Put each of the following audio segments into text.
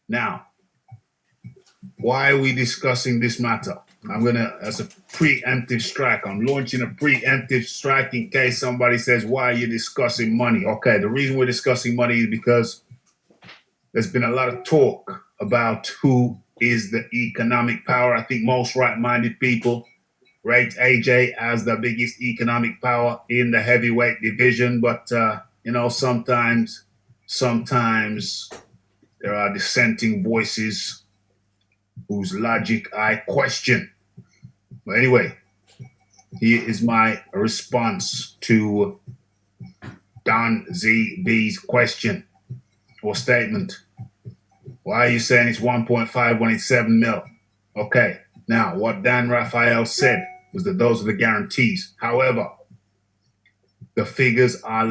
Now, why are we discussing this matter? As a preemptive strike, I'm launching a preemptive strike in case somebody says, why are you discussing money? Okay, the reason we're discussing money is because there's been a lot of talk about who is the economic power. I think most right-minded people rate AJ as the biggest economic power in the heavyweight division, but sometimes there are dissenting voices whose logic I question. But anyway, here is my response to Don ZB's question or statement. Why are you saying it's 1.5 when it's 7 mil? Okay, now what Dan Rafael said was that those are the guarantees. However, the figures are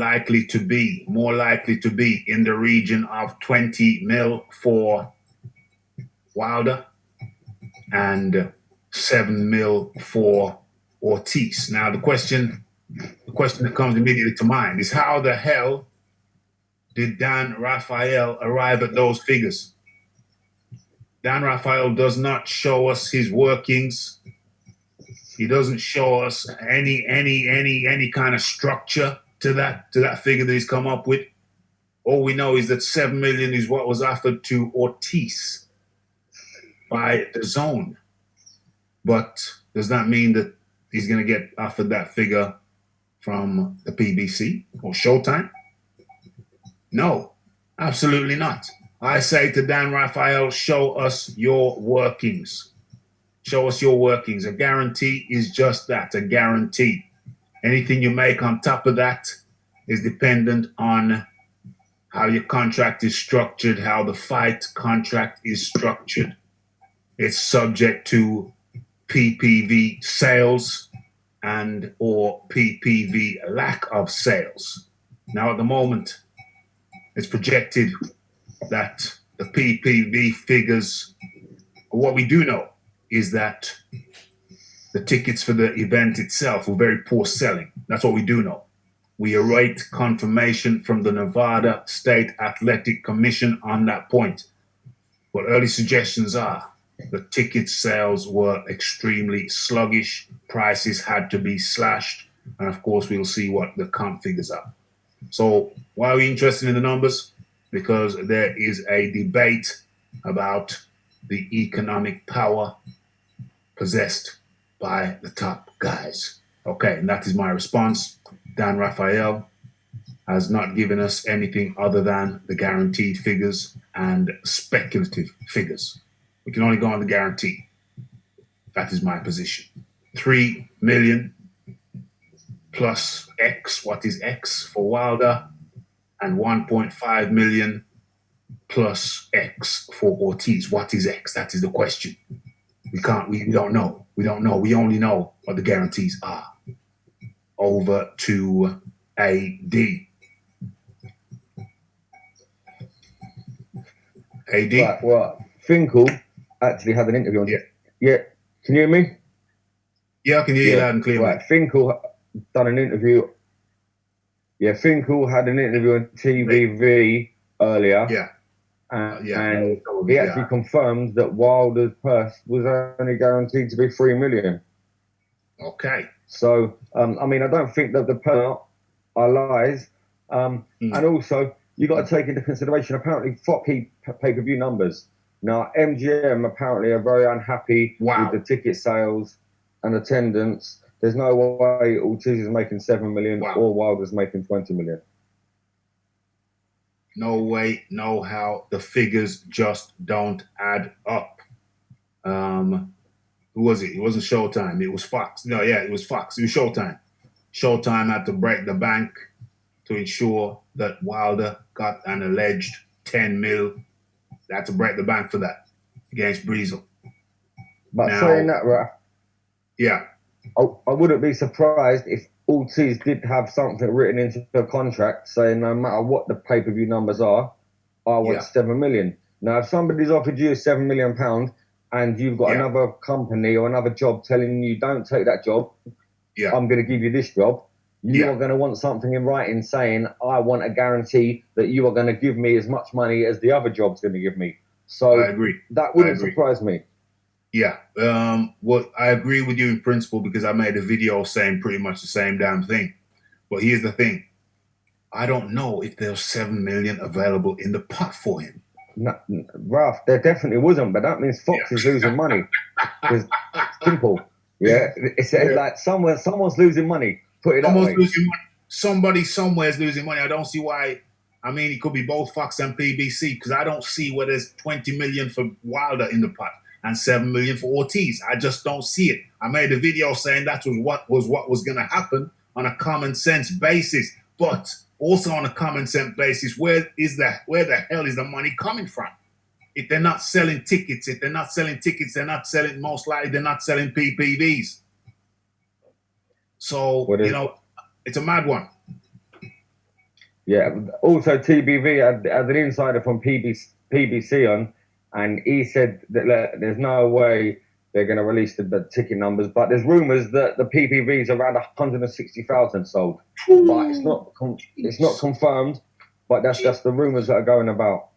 more likely to be in the region of 20 mil for Wilder and 7 mil for Ortiz. Now, the question that comes immediately to mind is how the hell did Dan Rafael arrive at those figures? Dan Rafael does not show us his workings. He doesn't show us any kind of structure to that figure that he's come up with. All we know is that 7 million is what was offered to Ortiz by DAZN. But does that mean that he's going to get offered that figure from the PBC or Showtime? No, absolutely not. I say to Dan Rafael, show us your workings. Show us your workings. A guarantee is just that, a guarantee. Anything you make on top of that is dependent on how your contract is structured, how the fight contract is structured. It's subject to PPV sales and or PPV lack of sales. Now, at the moment, it's projected that the PPV figures, what we do know is that the tickets for the event itself were very poor selling. That's what we do know. We await confirmation from the Nevada State Athletic Commission on that point. But early suggestions are the ticket sales were extremely sluggish. Prices had to be slashed. And of course, we'll see what the comp figures are. So why are we interested in the numbers? Because there is a debate about the economic power possessed by the top guys. Okay, and that is my response. Dan Rafael has not given us anything other than the guaranteed figures and speculative figures. We can only go on the guarantee. That is my position. 3 million plus X, what is X for Wilder, and 1.5 million plus X for Ortiz. What is X? That is the question. We don't know. We don't know. We only know what the guarantees are. Over to AD. AD? Right, well, Finkel actually had an interview on... Yeah. Can you hear me? Yeah, I can hear you loud and clear. Right, Finkel done an interview. Yeah, Finkel had an interview on TVV earlier. Yeah. And he actually confirmed that Wilder's purse was only guaranteed to be 3 million. Okay. So, I don't think that the purse are lies. And also, you got to take into consideration, apparently, pay-per-view numbers. Now, MGM apparently are very unhappy with the ticket sales and attendance. There's no way Ortiz is making 7 million or Wilder's making 20 million. No way, no how. The figures just don't add up. Who was it? It wasn't Showtime. It was Fox. No, yeah, it was Fox. It was Showtime. Showtime had to break the bank to ensure that Wilder got an alleged 10 mil. They had to break the bank for that against Breezel. But now, saying that, right? Yeah. I wouldn't be surprised if Ortiz did have something written into the contract saying no matter what the pay-per-view numbers are, I want 7 million. Now, if somebody's offered you £7 million and you've got another company or another job telling you don't take that job, I'm going to give you this job, you are going to want something in writing saying I want a guarantee that you are going to give me as much money as the other job's going to give me. So I agree. that wouldn't surprise me. Yeah. Well, I agree with you in principle because I made a video saying pretty much the same damn thing. But here's the thing. I don't know if there's 7 million available in the pot for him. No, Ralph, there definitely wasn't, but that means Fox is losing money. It's simple. Yeah. It's like someone's losing money. Put it that way. Losing money. Somebody somewhere is losing money. I don't see why. I mean, it could be both Fox and PBC because I don't see where there's 20 million for Wilder in the pot and 7 million for Ortiz. I just don't see it. I made a video saying that was what was going to happen on a common sense basis, but also on a common sense basis, where the hell is the money coming from? If they're not selling tickets, they're not selling most likely they're not selling PPVs. So, it's a mad one. Yeah. Also, TBV had an insider from PBC on, and he said that there's no way they're going to release the ticket numbers, but there's rumors that the PPVs are around 160,000 sold. But it's not confirmed, but that's just the rumors that are going about.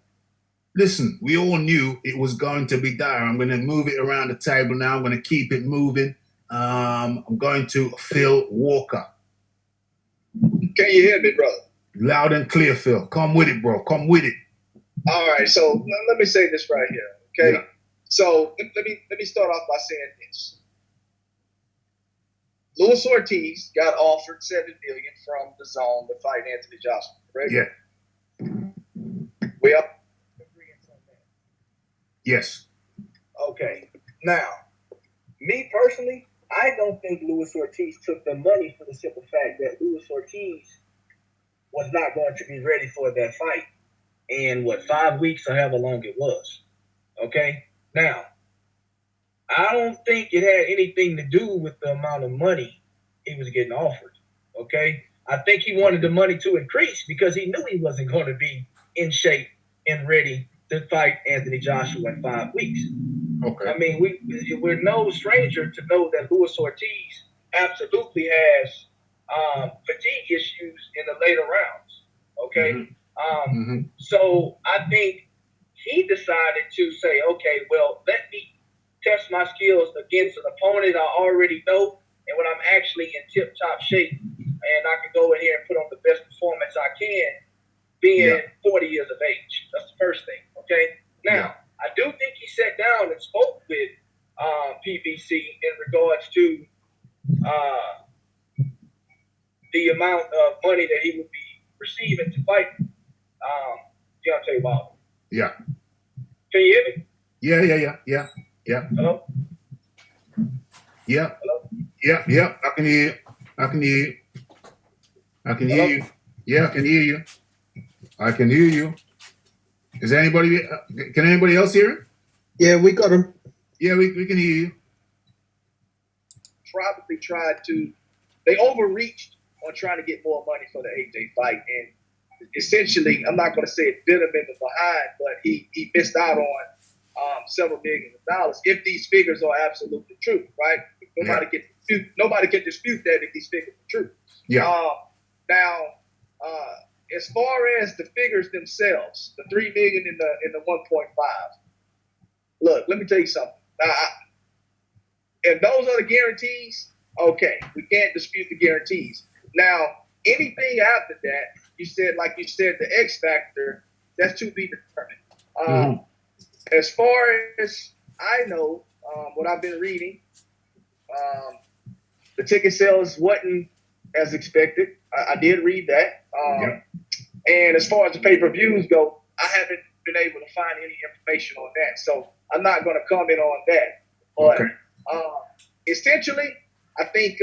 Listen, we all knew it was going to be dire. I'm going to move it around the table now. I'm going to keep it moving. I'm going to Phil Walker. Can you hear me, brother? Loud and clear, Phil. Come with it, bro. Come with it. All right. So let me say this right here. Okay. Yeah. So let me start off by saying this. Luis Ortiz got offered $7 million from the Zone to fight Anthony Joshua, correct? Yeah. We are agreeing on that. Yes. Okay. Now, me personally, I don't think Luis Ortiz took the money for the simple fact that Luis Ortiz was not going to be ready for that fight in 5 weeks or however long it was. Okay? Now, I don't think it had anything to do with the amount of money he was getting offered. Okay? I think he wanted the money to increase because he knew he wasn't going to be in shape and ready to fight Anthony Joshua in 5 weeks. Okay. I mean, we're no stranger to know that Luis Ortiz absolutely has fatigue issues in the later rounds. Okay? Mm-hmm. So I think he decided to say, okay, well, let me test my skills against an opponent I already know and when I'm actually in tip-top shape and I can go in here and put on the best performance I can being 40 years of age. That's the first thing, okay? Now, I do think he sat down and spoke with PBC in regards to the amount of money that he would be receiving to fight Deontay Wilder. Yeah. Can you hear me? Yeah. Hello? Yeah. Hello? Yeah. I can hear you. I can hear you. Yeah, I can hear you. I can hear you. Is anybody? Can anybody else hear him? Yeah, we got him. Yeah, we can hear you. Probably they overreached on trying to get more money for the AJ fight, and essentially, I'm not going to say it bit him in the behind, but he missed out on several $millions. If these figures are absolutely true, right? Nobody can dispute that if these figures are true. Yeah. Now, as far as the figures themselves, the $3 million in the 1.5. Look, let me tell you something. If those are the guarantees, okay, we can't dispute the guarantees. Now, anything after that, like you said, the X factor, that's to be determined. As far as I know, what I've been reading, the ticket sales wasn't as expected. I did read that. And as far as the pay-per-views go, I haven't been able to find any information on that. So I'm not going to comment on that. But essentially, I think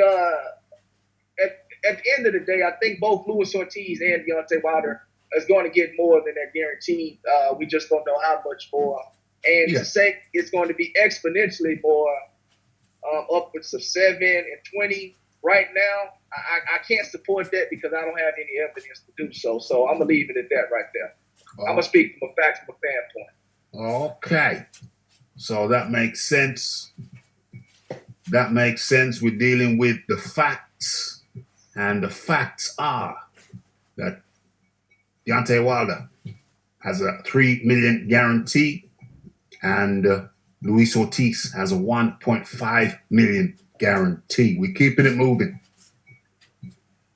at the end of the day, I think both Luis Ortiz and Deontay Wilder is going to get more than they're guaranteed. We just don't know how much more. And to say it's going to be exponentially more, upwards of 7 and 20 right now, I can't support that because I don't have any evidence to do so. So I'm going to leave it at that right there. I'm going to speak from a fact, from a fan point. Okay. So that makes sense. That makes sense. We're dealing with the facts. And the facts are that Deontay Wilder has a $3 million guarantee and Luis Ortiz has a 1.5 million guarantee. We're keeping it moving.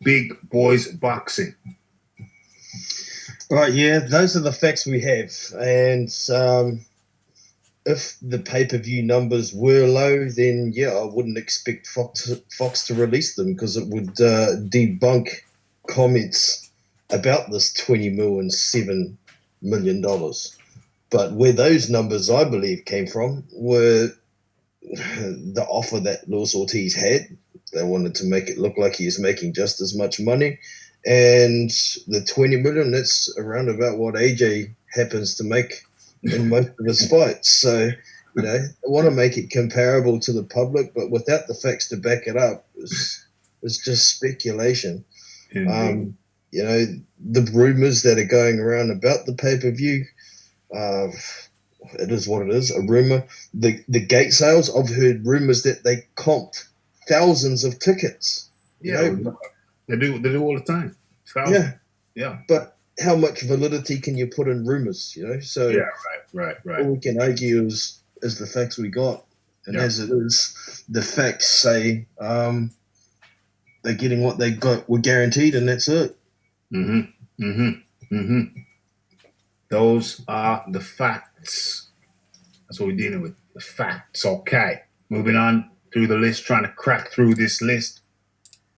Big boys boxing. Right, yeah, those are the facts we have. And if the pay-per-view numbers were low, then yeah, I wouldn't expect Fox to release them, because it would debunk comments about this 20 mil and $7 million. But where those numbers, I believe, came from were the offer that Luis Ortiz had. They wanted to make it look like he was making just as much money. And the 20 million, that's around about what AJ happens to make in most of his fights. So, you know, I want to make it comparable to the public, but without the facts to back it up, it's just speculation. You know, the rumors that are going around about the pay-per-view, it is what it is, a rumor. The gate sales, I've heard rumors that they comped thousands of tickets. Yeah, they do all the time. Yeah. Yeah. But how much validity can you put in rumors, you know? So yeah, right. all we can argue is the facts we got. And as it is, the facts say they're getting what they were guaranteed, and that's it. Those are the facts. That's what we're dealing with. The facts. Okay. Moving on through the list, trying to crack through this list.